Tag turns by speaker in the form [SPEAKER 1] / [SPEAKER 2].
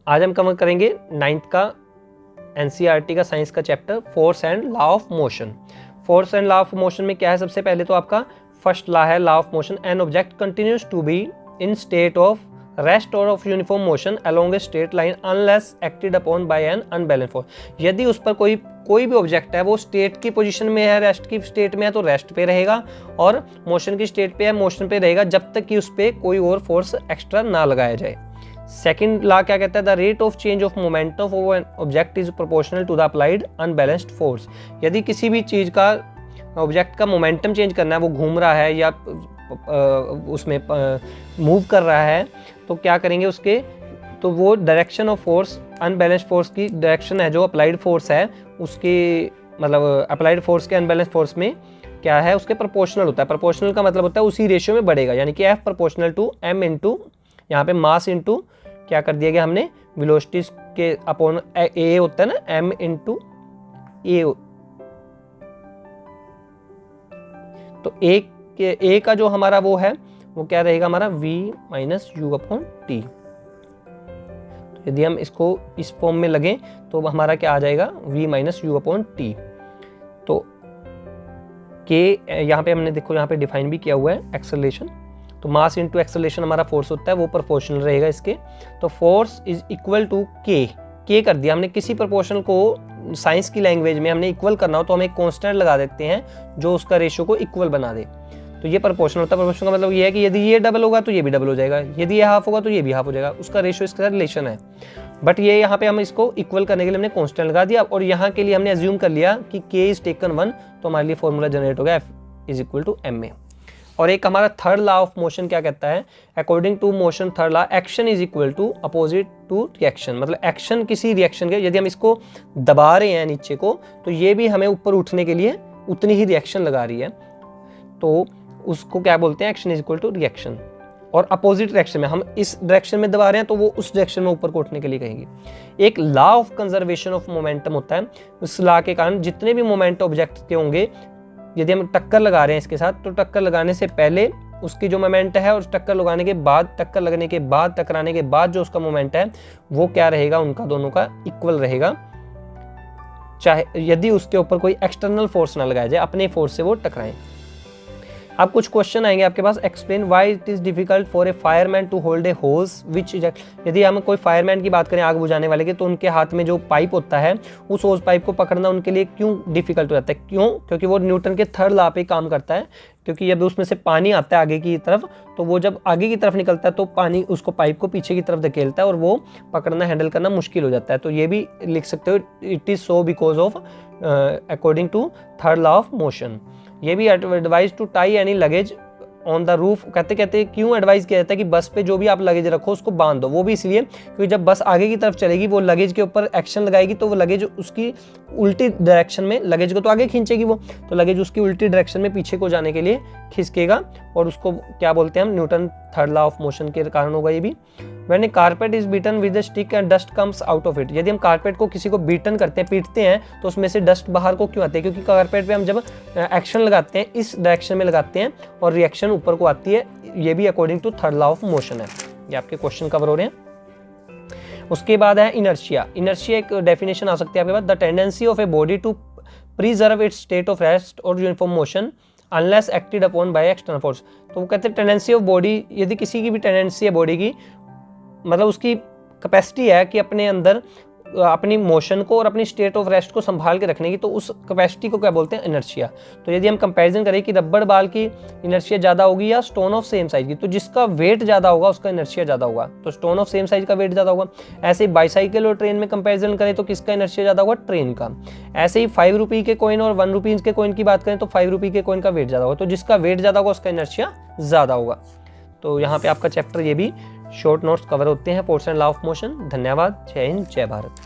[SPEAKER 1] आज हम कवर करेंगे 9th का NCERT का साइंस का chapter force and law of motion. Force and law of motion में क्या है, सबसे पहले तो आपका फर्स्ट लॉ है law of motion, an object continues to be in state of rest और of uniform motion along a straight line unless acted upon by an unbalance force. यदि उस पर कोई भी ऑब्जेक्ट है वो स्टेट की पोजीशन में है, रेस्ट की स्टेट में है तो रेस्ट पे रहेगा, और मोशन की स्टेट पे है मोशन पे रहेगा, जब तक कि उस पर कोई और फोर्स एक्स्ट्रा ना लगाया जाए। सेकंड लॉ क्या कहता है, the rate of change of momentum of an object is proportional to the applied unbalanced force. यदि किसी भी चीज़ का ऑब्जेक्ट का मोमेंटम चेंज करना है, वो घूम रहा है या उसमें मूव कर रहा है, तो क्या करेंगे उसके, तो वो direction of force unbalanced force की डायरेक्शन है, जो अप्लाइड फोर्स है उसके मतलब अप्लाइड फोर्स के अनबैलेंस्ड फोर्स में क्या है, उसके प्रोपोर्शनल होता है। प्रोपोर्शनल का मतलब होता है उसी रेशियो में बढ़ेगा, यानी कि F proportional to M into यहाँ पे मास इंटू क्या कर दिया गया हमने, वेलोसिटी के अपॉन A होता है ना, M इंटू A। तो A का जो हमारा वो है वो क्या रहेगा हमारा V minus you upon T. तो यदि हम इसको इस फॉर्म में लगें तो हमारा क्या आ जाएगा, V minus you upon T. तो K यहाँ पे हमने देखो यहाँ पे डिफाइन भी किया हुआ है एक्सेलरेशन, तो मास इंटू एक्सेलरेशन हमारा फोर्स होता है, वो प्रोपोर्शनल रहेगा इसके। तो फोर्स इज इक्वल टू के कर दिया हमने, किसी प्रोपोर्शनल को साइंस की लैंग्वेज में हमने इक्वल करना हो तो हम एक कांस्टेंट लगा देते हैं जो उसका रेशियो को इक्वल बना दे, तो ये प्रोपोर्शनल होता है। प्रोपोर्शनल का मतलब ये है कि यदि ये डबल होगा तो ये भी डबल हो जाएगा, यदि ये हाफ होगा तो ये भी हाफ हो जाएगा, उसका रेशियो इसके साथ रिलेशन है। बट ये यहाँ पे हम इसको इक्वल करने के लिए हमने कांस्टेंट लगा दिया, और यहाँ के लिए हमने एज्यूम कर लिया कि k इज टेकन 1, तो हमारे लिए फॉर्मूला जनरेट हो गया F is equal to ma। और एक हमारा थर्ड लॉ ऑफ मोशन क्या कहता है, according to motion third law action is equal to opposite to reaction. मतलब एक्शन किसी रिएक्शन के, यदि हम इसको दबा रहे हैं नीचे को, तो ये भी हमें ऊपर उठने के लिए उतनी ही रिएक्शन लगा रही है, तो उसको क्या बोलते हैं, action is equal to reaction. और अपोजिट डायरेक्शन में हम इस डायरेक्शन में दबा रहे हैं तो वो उस डायरेक्शन में ऊपर को उठने के लिए कहेंगे। एक law of conservation of momentum होता है, उस लॉ के कारण जितने भी मोमेंट ऑब्जेक्ट के होंगे, यदि हम टक्कर लगा रहे हैं इसके साथ, तो टक्कर लगाने से पहले उसकी जो मोमेंट है और टक्कर लगाने के बाद, टक्कर लगने के बाद, टकराने के बाद जो उसका मोमेंट है वो क्या रहेगा, उनका दोनों का इक्वल रहेगा, चाहे यदि उसके ऊपर कोई एक्सटर्नल फोर्स ना लगाया जाए, अपने फोर्स से वो टकराएं। अब कुछ क्वेश्चन आएंगे आपके पास, explain why it is difficult for a fireman to hold a hose which, यदि हम कोई फायरमैन की बात करें आग बुझाने वाले की, तो उनके हाथ में जो पाइप होता है उस होज पाइप को पकड़ना उनके लिए क्यों डिफिकल्ट हो जाता है, क्यों, क्योंकि वो न्यूटन के थर्ड लॉ पे काम करता है। क्योंकि जब उसमें से पानी आता है आगे की तरफ, तो वो जब आगे की तरफ निकलता है तो पानी उसको पाइप को पीछे की तरफ धकेलता है और वो पकड़ना हैंडल करना मुश्किल हो जाता है। तो ये भी लिख सकते हो, it is so because of according to third law of motion. ये भी advise to tie any luggage on the roof, कहते क्यों एडवाइस किया जाता है कि बस पे जो भी आप लगेज रखो उसको बांध दो, वो भी इसलिए क्योंकि जब बस आगे की तरफ चलेगी वो लगेज के ऊपर एक्शन लगाएगी, तो वो लगेज उसकी उल्टी डायरेक्शन में, लगेज को तो आगे खींचेगी वो, तो लगेज उसकी उल्टी डायरेक्शन में पीछे को जाने के लिए खिसकेगा, और उसको क्या बोलते हैं हम, Newton third law of motion के कारण होगा ये भी। When a carpet is beaten with a stick and dust comes out of it, यदि हम कारपेट को किसी को बीटन करते हैं, पीटते हैं, तो उसमें से डस्ट बाहर को क्यों आती है, क्योंकि कारपेट पे हम जब एक्शन लगाते हैं इस डायरेक्शन में लगाते हैं और रिएक्शन ऊपर को आती है, ये भी according to third law of motion है। ये आपके क्वेश्चन कवर हो रहे हैं। उसके बाद है इनर्शिया। इनर्शिया एक डेफिनेशन आ सकती है आपके पास, the tendency of a body to preserve its state of rest और uniform motion unless acted upon by external force. तो वो कहते हैं टेंडेंसी ऑफ बॉडी, यदि किसी की भी टेंडेंसी है बॉडी की, मतलब उसकी कैपेसिटी है कि अपने अंदर अपनी मोशन को और अपनी स्टेट ऑफ रेस्ट को संभाल के रखने की, तो उस कैपेसिटी को क्या बोलते हैं, इनर्शिया। तो यदि हम कंपैरिजन करें कि रबड़ बाल की इनर्शिया ज़्यादा होगी या स्टोन ऑफ सेम साइज की, तो जिसका वेट ज़्यादा होगा उसका इनर्शिया ज़्यादा होगा, तो स्टोन ऑफ सेम साइज का वेट ज़्यादा होगा। ऐसे ही बाईसाइकिल और ट्रेन में कंपैरिजन करें तो किसका इनर्शिया ज़्यादा होगा, ट्रेन का। ऐसे ही 5 रुपये के कॉइन और 1 रुपीज़ के कॉइन की बात करें तो 5 रुपये के कॉइन का वेट ज़्यादा होगा, तो जिसका वेट ज़्यादा होगा उसका इनर्शिया ज़्यादा होगा। तो यहाँ पे आपका चैप्टर ये भी शॉर्ट नोट्स कवर होते हैं, force and law of motion. धन्यवाद, जय हिंद, जय भारत।